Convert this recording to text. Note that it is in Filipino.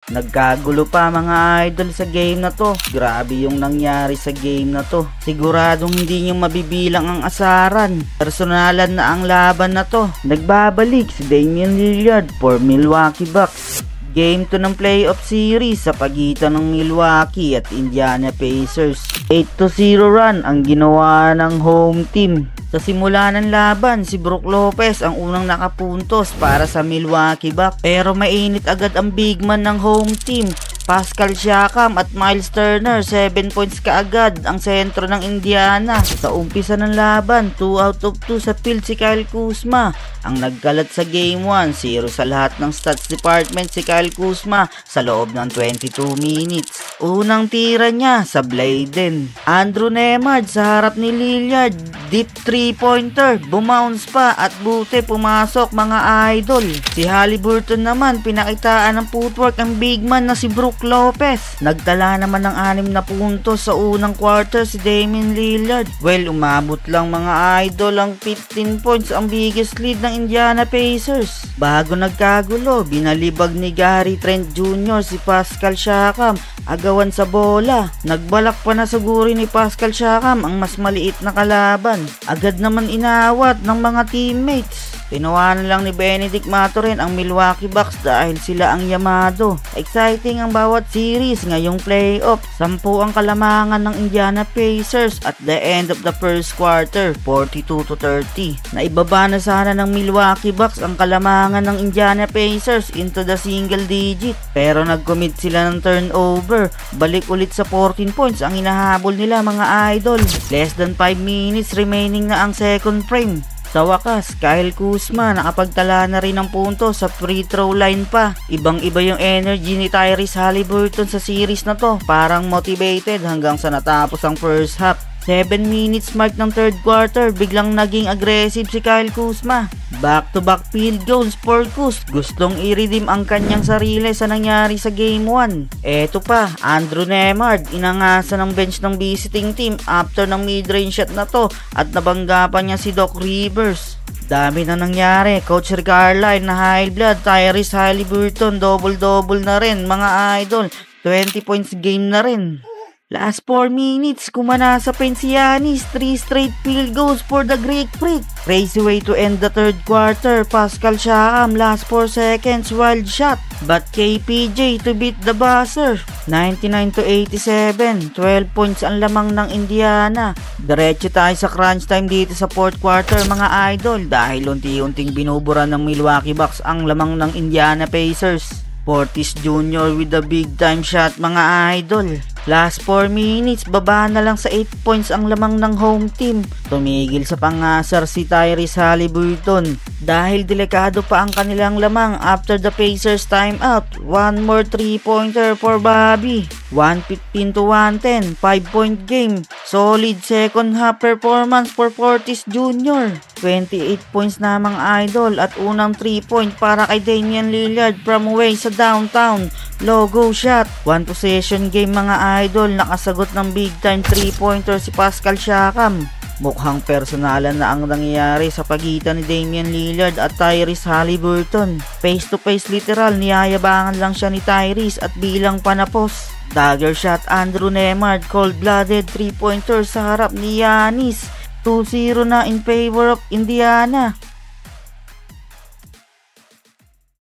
Nagkagulo pa mga idol sa game na to. Grabe yung nangyari sa game na to. Siguradong hindi nyo mabibilang ang asaran. Personalan na ang laban na to. Nagbabalik si Damian Lillard for Milwaukee Bucks. Game 2 ng playoff series sa pagitan ng Milwaukee at Indiana Pacers. 8-0 run ang ginawa ng home team. Sa simula ng laban, si Brook Lopez ang unang nakapuntos para sa Milwaukee Bucks. Pero mainit agad ang big man ng home team. Pascal Siakam at Miles Turner, 7 points kaagad ang sentro ng Indiana. Sa umpisa ng laban, 2 out of 2 sa field si Kyle Kuzma. Ang nagkalat sa game 1, 0 sa lahat ng stats department si Kyle Kuzma sa loob ng 22 minutes. Unang tira niya sa Bladen. Andrew Nemard sa harap ni Lillard, deep 3-pointer, bumounce pa at buti pumasok mga idol. Si Haliburton naman, pinakitaan ng footwork ang big man na si Brook Lopez. Nagtala naman ng 6 na puntos sa unang quarter si Damian Lillard. Well, umabot lang mga idol ang 15 points ang biggest lead ng Indiana Pacers. Bago nagkagulo, binalibag ni Gary Trent Jr. si Pascal Siakam agawan sa bola. Nagbalak pa na siguro ni Pascal Siakam ang mas maliit na kalaban. Agad naman inawat ng mga teammates. Tinawanan lang ni Benedict Mathurin ang Milwaukee Bucks dahil sila ang yamado. Exciting ang bawat series ngayong playoff. 10 ang kalamangan ng Indiana Pacers at the end of the first quarter, 42-30. Naibaba na sana ng Milwaukee Bucks ang kalamangan ng Indiana Pacers into the single digit. Pero nag-commit sila ng turnover. Balik ulit sa 14 points ang hinahabol nila mga idol. Less than 5 minutes remaining na ang second frame. Sa wakas, Kyle Kuzma nakapagtala na rin ng punto sa free throw line pa. Ibang-iba yung energy ni Tyrese Haliburton sa series na to. Parang motivated hanggang sa natapos ang first half. 7 minutes mark ng third quarter, biglang naging aggressive si Kyle Kuzma. Back-to-back field goals for Kuz. Gustong i-redeem ang kanyang sarili sa nangyari sa game 1. Eto pa, Andrew Nemard, inangasa ng bench ng visiting team after ng mid-range shot na to at nabanggapan niya si Doc Rivers. Dami na nangyari. Coach Rick Carlisle na high blood. Tyrese Haliburton, double-double na rin mga idol. 20 points game na rin. Last 4 minutes, kumana sa paint si Giannis, 3 straight field goals for the Greek Freak. Crazy way to end the third quarter. Pascal Siakam, last 4 seconds, wild shot. But KPJ to beat the buzzer. 99-87, 12 points ang lamang ng Indiana. Diretso tayo sa crunch time dito sa fourth quarter mga idol dahil unti-unting binubura ng Milwaukee Bucks ang lamang ng Indiana Pacers. Portis Jr. with a big time shot mga idol. Last 4 minutes, baba na lang sa 8 points ang lamang ng home team. Tumigil sa pangasar si Tyrese Haliburton dahil delikado pa ang kanilang lamang after the Pacers timeout. One more 3-pointer for Bobby. 115-110, 5-point game. Solid second half performance for Portis Jr. 28 points na mga idol at unang 3-point para kay Damian Lillard from away sa downtown. Logo shot. 1 possession game mga idol. Nakasagot ng big time 3-pointer si Pascal Siakam. Mukhang personalan na ang nangyayari sa pagitan ni Damian Lillard at Tyrese Haliburton. Face to face literal, niyayabangan lang siya ni Tyrese at bilang panapos. Dagger shot Andrew Nemard, cold-blooded 3-pointer sa harap ni Giannis. 2-0 na in favor of Indiana.